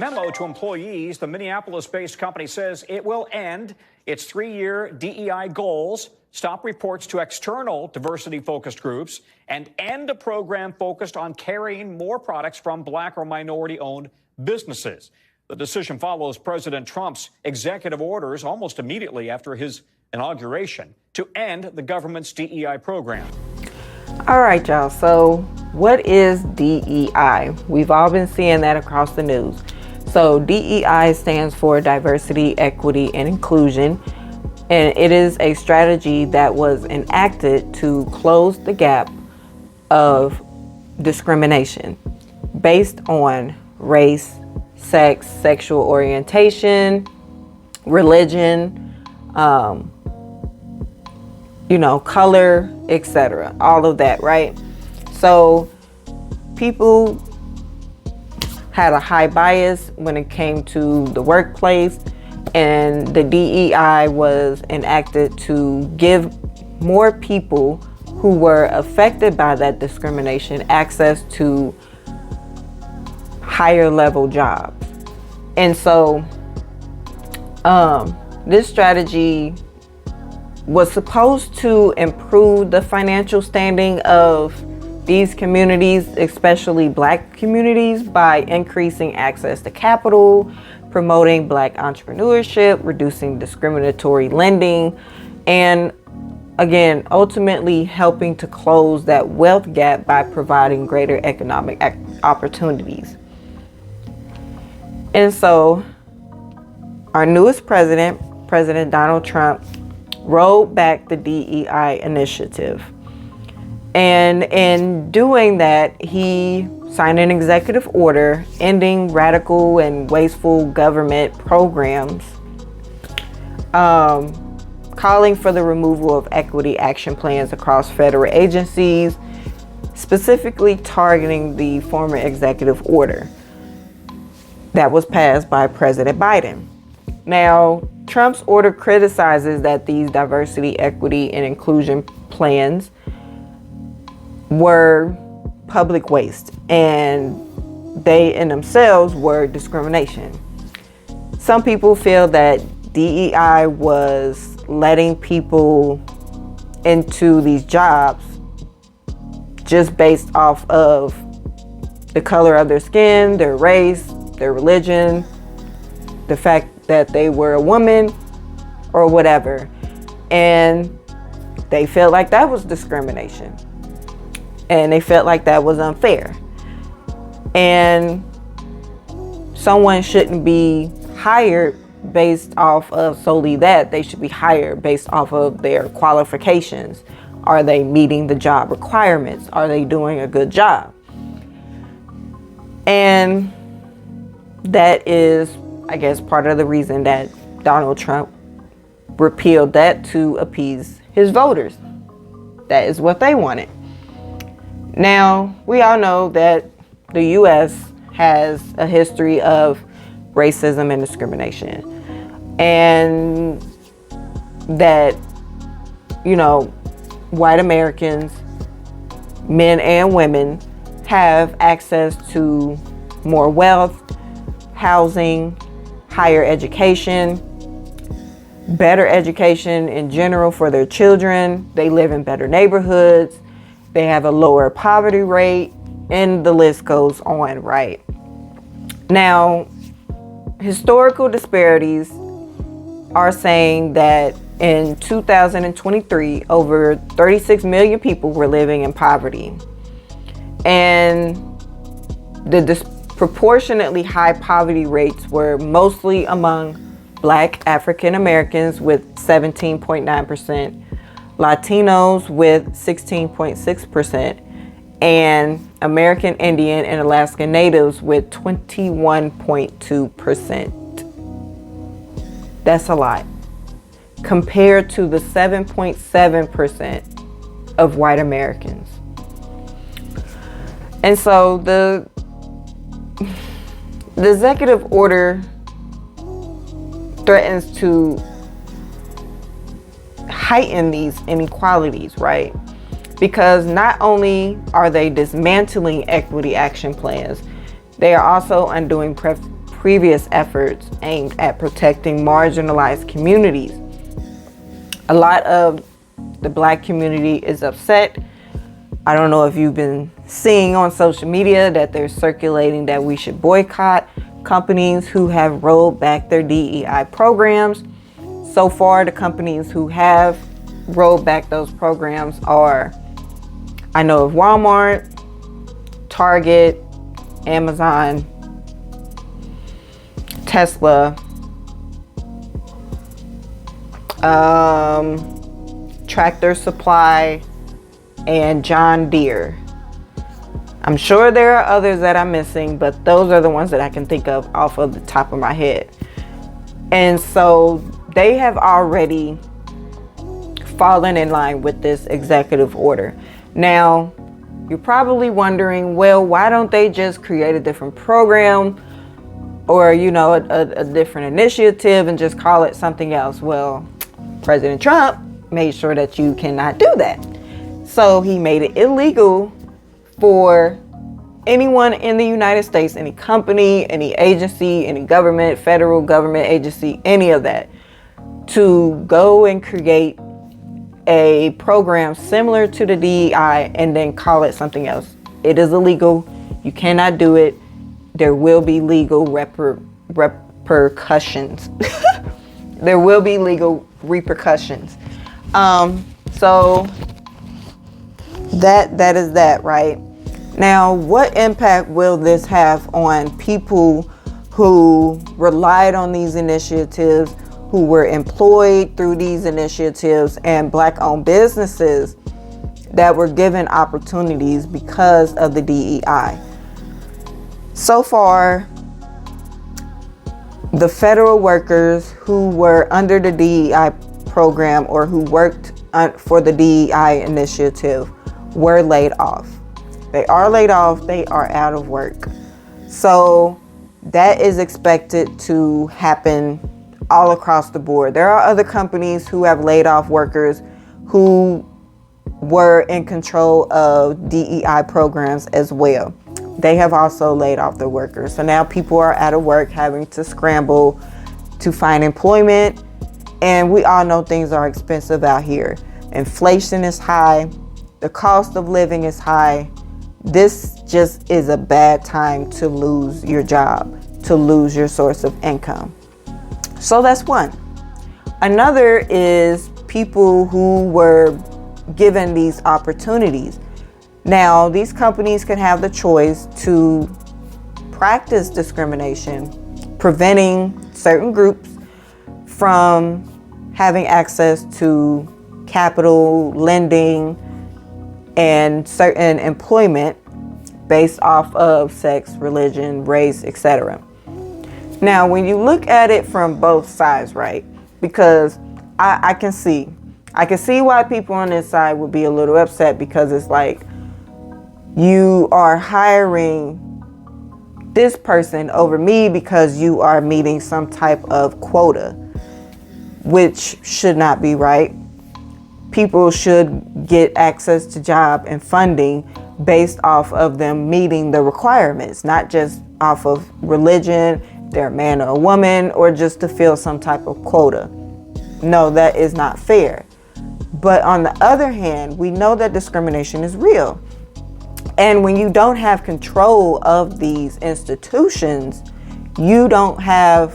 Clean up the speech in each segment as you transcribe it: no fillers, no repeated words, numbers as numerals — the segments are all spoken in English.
Memo to employees, the Minneapolis-based company says it will end its 3-year DEI goals, stop reports to external diversity-focused groups, and end a program focused on carrying more products from Black or minority-owned businesses. The decision follows President Trump's executive orders almost immediately after his inauguration to end the government's DEI program. All right, y'all. So what is DEI? We've all been seeing that across the news. So DEI stands for diversity, equity, and inclusion. And it is a strategy that was enacted to close the gap of discrimination based on race, sex, sexual orientation, religion, color, etc. All of that, right? So people had a high bias when it came to the workplace, and the DEI was enacted to give more people who were affected by that discrimination access to higher level jobs. And so this strategy was supposed to improve the financial standing of these communities, especially Black communities, by increasing access to capital, promoting Black entrepreneurship, reducing discriminatory lending, and again, ultimately helping to close that wealth gap by providing greater economic opportunities. And so our newest president, President Donald Trump, rolled back the DEI initiative. And in doing that, he signed an executive order ending radical and wasteful government programs, calling for the removal of equity action plans across federal agencies, specifically targeting the former executive order that was passed by President Biden. Now, Trump's order criticizes that these diversity, equity, and inclusion plans were public waste, and they in themselves were discrimination. Some people feel that DEI was letting people into these jobs just based off of the color of their skin, their race, their religion, the fact that they were a woman or whatever. And they felt like that was discrimination. And they felt like that was unfair. And someone shouldn't be hired based off of solely that. They should be hired based off of their qualifications. Are they meeting the job requirements? Are they doing a good job? And that is, I guess, part of the reason that Donald Trump repealed that, to appease his voters. That is what they wanted. Now, we all know that the U.S. has a history of racism and discrimination. And that, white Americans, men and women, have access to more wealth, housing, higher education, better education in general for their children. They live in better neighborhoods. They have a lower poverty rate, and the list goes on, right? Now, historical disparities are saying that in 2023, over 36 million people were living in poverty. And the disproportionately high poverty rates were mostly among Black African Americans with 17.9%, Latinos with 16.6%, and American Indian and Alaska Natives with 21.2%. That's a lot compared to the 7.7% of white Americans. And so the executive order threatens to heighten these inequalities, right? Because not only are they dismantling equity action plans, they are also undoing previous efforts aimed at protecting marginalized communities. A lot of the Black community is upset. I don't know if you've been seeing on social media that they're circulating that we should boycott companies who have rolled back their DEI programs. So far, the companies who have rolled back those programs are, I know of Walmart, Target, Amazon, Tesla, Tractor Supply, and John Deere. I'm sure there are others that I'm missing, but those are the ones that I can think of off of the top of my head. And so they have already fallen in line with this executive order. Now, you're probably wondering, well, why don't they just create a different program or, a different initiative and just call it something else? Well, President Trump made sure that you cannot do that. So he made it illegal for anyone in the United States, any company, any agency, any government, federal government agency, any of that, to go and create a program similar to the DEI and then call it something else. It is illegal. You cannot do it. There will be legal repercussions. There will be legal repercussions. So that is that, right? Now, what impact will this have on people who relied on these initiatives, who were employed through these initiatives, and Black-owned businesses that were given opportunities because of the DEI? So far, the federal workers who were under the DEI program or who worked for the DEI initiative were laid off. They are laid off. They are out of work. So that is expected to happen all across the board. There are other companies who have laid off workers who were in control of DEI programs as well. They have also laid off their workers. So now people are out of work, having to scramble to find employment. And we all know things are expensive out here. Inflation is high. The cost of living is high. This just is a bad time to lose your job, to lose your source of income. So that's one. Another is people who were given these opportunities. Now, these companies can have the choice to practice discrimination, preventing certain groups from having access to capital, lending, and certain employment based off of sex, religion, race, etc. Now, when you look at it from both sides, right? Because I can see why people on this side would be a little upset, because it's like, you are hiring this person over me because you are meeting some type of quota, which should not be right. People should get access to job and funding based off of them meeting the requirements, not just off of religion, they're a man or a woman, or just to fill some type of quota. No, that is not fair. But on the other hand, we know that discrimination is real. And when you don't have control of these institutions, you don't have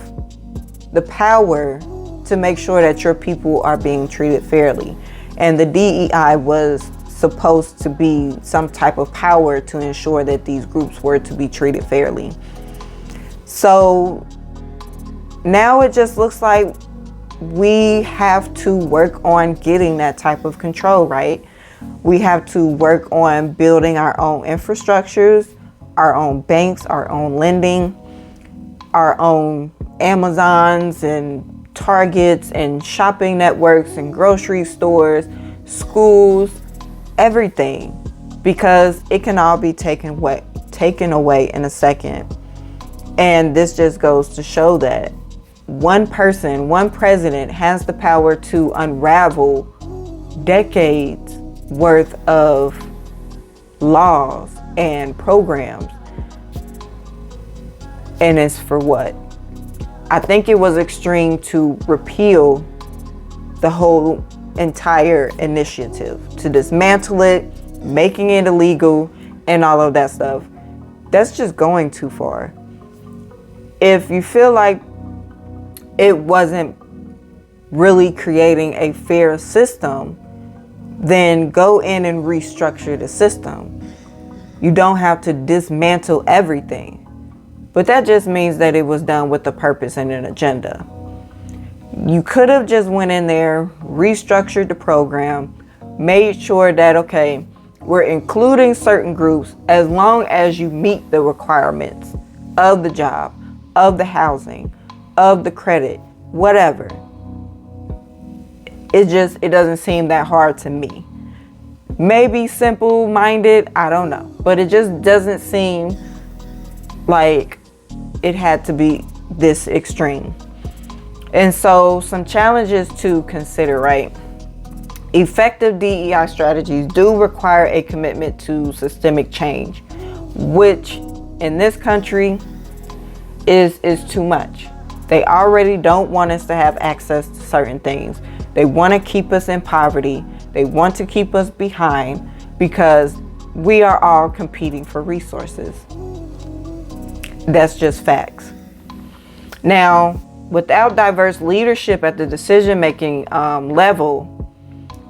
the power to make sure that your people are being treated fairly. And the DEI was supposed to be some type of power to ensure that these groups were to be treated fairly. So now it just looks like we have to work on getting that type of control, right? We have to work on building our own infrastructures, our own banks, our own lending, our own Amazons and Targets and shopping networks and grocery stores, schools, everything, because it can all be taken away in a second. And this just goes to show that one person, one president has the power to unravel decades worth of laws and programs. And it's for what? I think it was extreme to repeal the whole entire initiative, to dismantle it, making it illegal, and all of that stuff. That's just going too far. If you feel like it wasn't really creating a fair system, then go in and restructure the system. You don't have to dismantle everything. But that just means that it was done with a purpose and an agenda. You could have just went in there, restructured the program, made sure that, okay, we're including certain groups as long as you meet the requirements of the job, of the housing, of the credit, whatever. It doesn't seem that hard to me. Maybe simple-minded, I don't know. But it just doesn't seem like it had to be this extreme. And so some challenges to consider, right? Effective DEI strategies do require a commitment to systemic change, which in this country is too much. They already don't want us to have access to certain things. They want to keep us in poverty. They want to keep us behind because we are all competing for resources. That's just facts. Now, without diverse leadership at the decision-making level,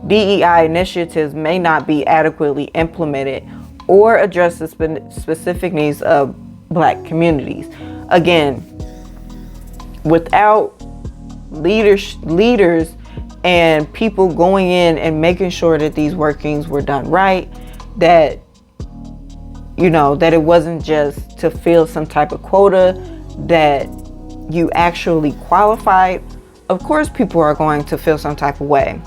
DEI initiatives may not be adequately implemented or address the specific needs of Black communities. Again, without leaders and people going in and making sure that these workings were done right, that that it wasn't just to fill some type of quota, that you actually qualified, of course people are going to feel some type of way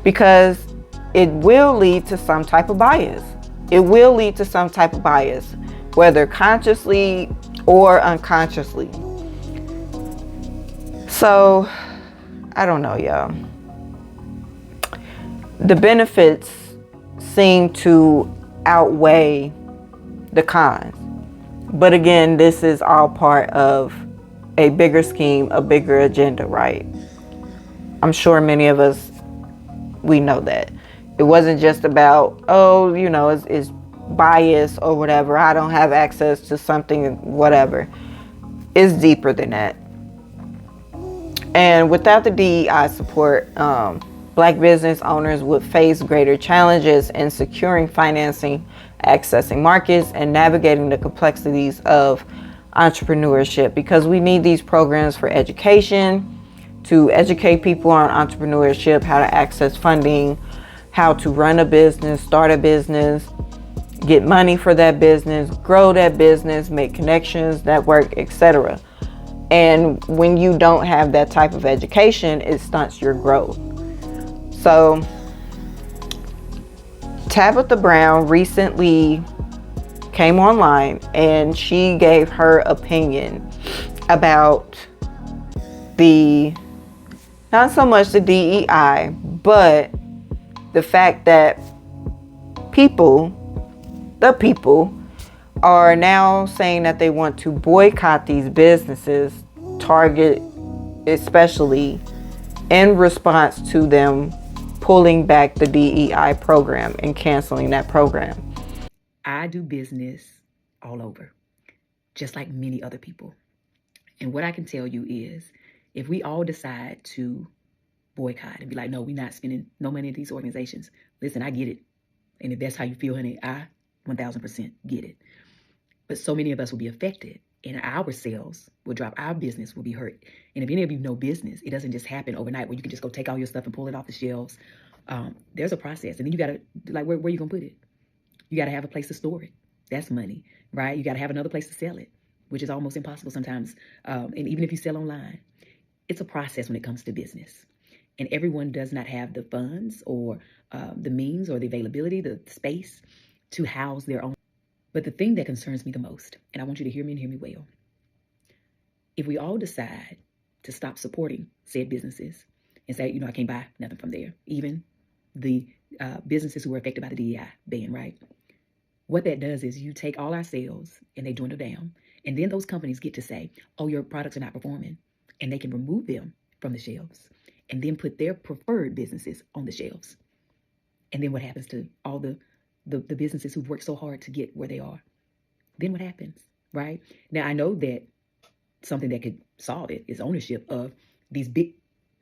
because it will lead to some type of bias. It will lead to some type of bias, whether consciously or unconsciously. So, I don't know, y'all. The benefits seem to outweigh the cons. But again, this is all part of a bigger scheme, a bigger agenda, right? I'm sure many of us, we know that. It wasn't just about, it's bias or whatever. I don't have access to something, whatever. It's deeper than that. And without the DEI support, Black business owners would face greater challenges in securing financing, accessing markets, and navigating the complexities of entrepreneurship, because we need these programs for education, to educate people on entrepreneurship, how to access funding, how to run a business, start a business, get money for that business, grow that business, make connections, network, etc. And when you don't have that type of education, it stunts your growth. So Tabitha Brown recently came online and she gave her opinion about not so much the DEI, but the fact that the people are now saying that they want to boycott these businesses, Target especially, in response to them pulling back the DEI program and canceling that program. I do business all over, just like many other people. And what I can tell you is, if we all decide to boycott and be like, no, we're not spending no money in these organizations. Listen, I get it. And if that's how you feel, honey, I 1000% get it. But so many of us will be affected, and our sales will drop. Our business will be hurt. And if any of you know business, it doesn't just happen overnight where you can just go take all your stuff and pull it off the shelves. There's a process. And then you got to, like, where you going to put it? You got to have a place to store it. That's money, right? You got to have another place to sell it, which is almost impossible sometimes. And even if you sell online, it's a process when it comes to business. And everyone does not have the funds or the means or the availability, the space to house their own. But the thing that concerns me the most, and I want you to hear me and hear me well, if we all decide to stop supporting said businesses and say, I can't buy nothing from there, even the businesses who were affected by the DEI ban, right? What that does is you take all our sales and they dwindle down, And then those companies get to say, oh, your products are not performing. And they can remove them from the shelves and then put their preferred businesses on the shelves. And then what happens to all the businesses who've worked so hard to get where they are? Then what happens, right? Now, I know that something that could solve it is ownership of these big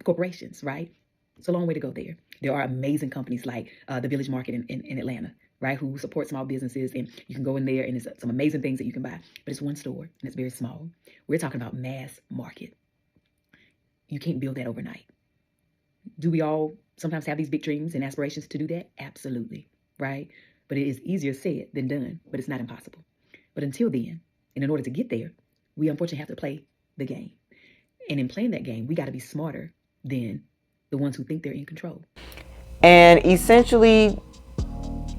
corporations, right? It's a long way to go there. There are amazing companies like the Village Market in Atlanta, right, who support small businesses, and you can go in there and there's some amazing things that you can buy, but it's one store and it's very small. We're talking about mass market. You can't build that overnight. Do we all sometimes have these big dreams and aspirations to do that? Absolutely, right? But it is easier said than done, but it's not impossible. But until then, and in order to get there, we unfortunately have to play the game. And in playing that game, we got to be smarter than the ones who think they're in control. And essentially,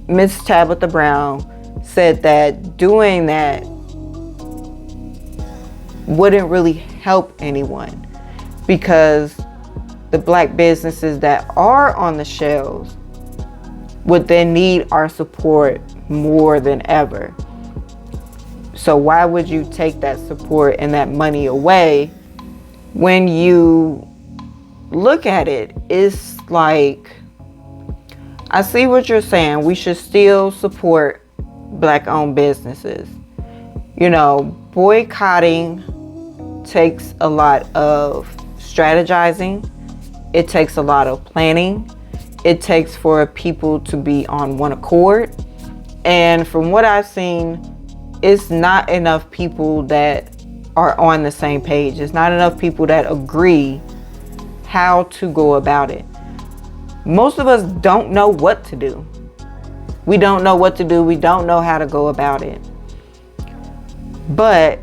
Miss Tabitha Brown said that doing that wouldn't really help anyone, because the black businesses that are on the shelves would then need our support more than ever. So why would you take that support and that money away? When you look at it, it's like, I see what you're saying. We should still support black-owned businesses. You know, boycotting takes a lot of strategizing. It takes a lot of planning. It takes for people to be on one accord. And from what I've seen, it's not enough people that are on the same page. It's not enough people that agree how to go about it. Most of us don't know what to do. We don't know what to do. We don't know how to go about it. But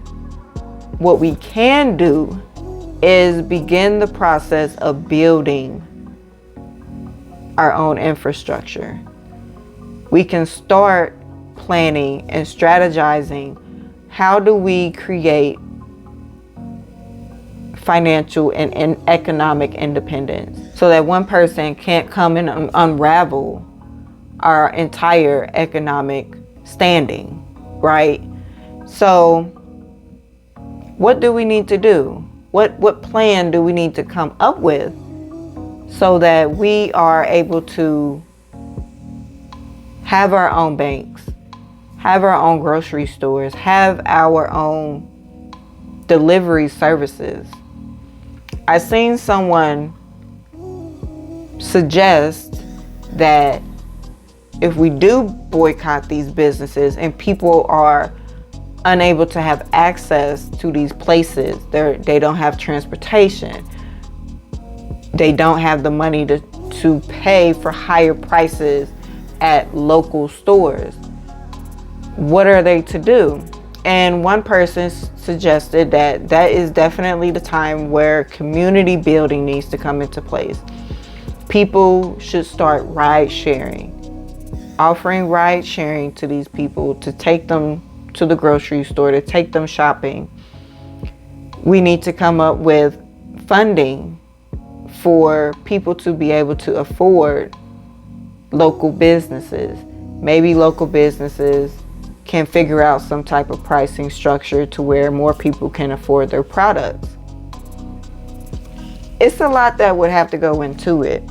what we can do is begin the process of building our own infrastructure. We can start planning and strategizing. How do we create financial and economic independence so that one person can't come and unravel our entire economic standing, right? So what do we need to do? What plan do we need to come up with so that we are able to have our own banks, have our own grocery stores, have our own delivery services? I seen someone suggest that if we do boycott these businesses and people are unable to have access to these places, they don't have transportation, they don't have the money to pay for higher prices at local stores, what are they to do? And one person suggested that is definitely the time where community building needs to come into place. People should start ride sharing, offering ride sharing to these people, to take them to the grocery store, to take them shopping. We need to come up with funding for people to be able to afford local businesses. Maybe local businesses can figure out some type of pricing structure to where more people can afford their products. It's a lot that would have to go into it.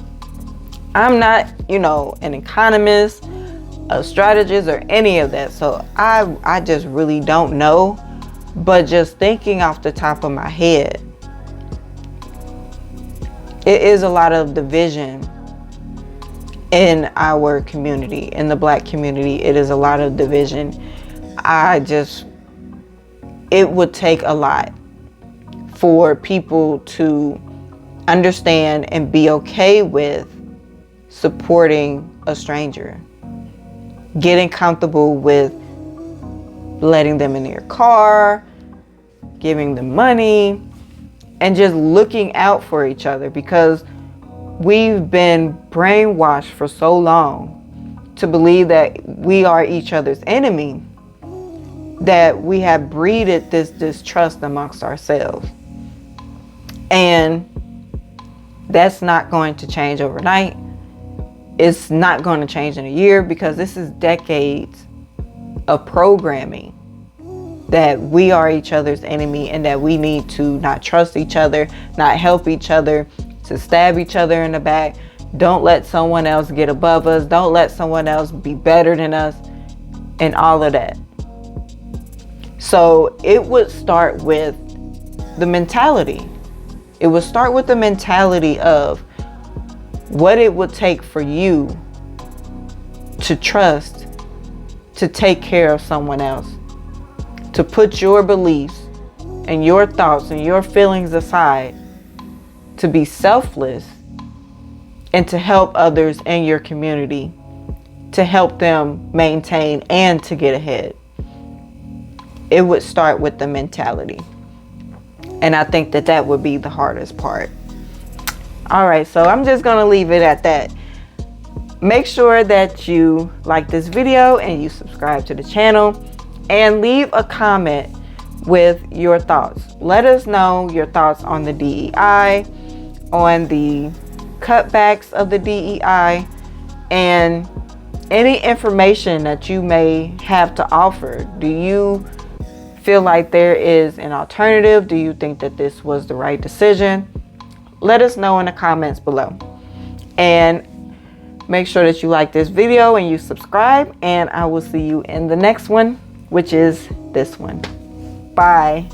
I'm not, an economist, a strategist, or any of that. So I just really don't know. But just thinking off the top of my head, it is a lot of division in our community, in the black community. It is a lot of division. It would take a lot for people to understand and be okay with supporting a stranger, getting comfortable with letting them in their car, giving them money, and just looking out for each other, because we've been brainwashed for so long to believe that we are each other's enemy, that we have breeded this distrust amongst ourselves. And that's not going to change overnight. It's not going to change in a year, because this is decades of programming that we are each other's enemy and that we need to not trust each other, not help each other, to stab each other in the back. Don't let someone else get above us. Don't let someone else be better than us, and all of that. So it would start with the mentality. It would start with the mentality of what it would take for you to trust, to take care of someone else, to put your beliefs and your thoughts and your feelings aside, to be selfless, and to help others in your community, to help them maintain and to get ahead. It would start with the mentality. And I think that that would be the hardest part. All right, so I'm just gonna leave it at that. Make sure that you like this video and you subscribe to the channel, and leave a comment with your thoughts. Let us know your thoughts on the DEI, on the cutbacks of the DEI, and any information that you may have to offer. Do you feel like there is an alternative? Do you think that this was the right decision? Let us know in the comments below. And make sure that you like this video and you subscribe, and I will see you in the next one, which is this one. Bye.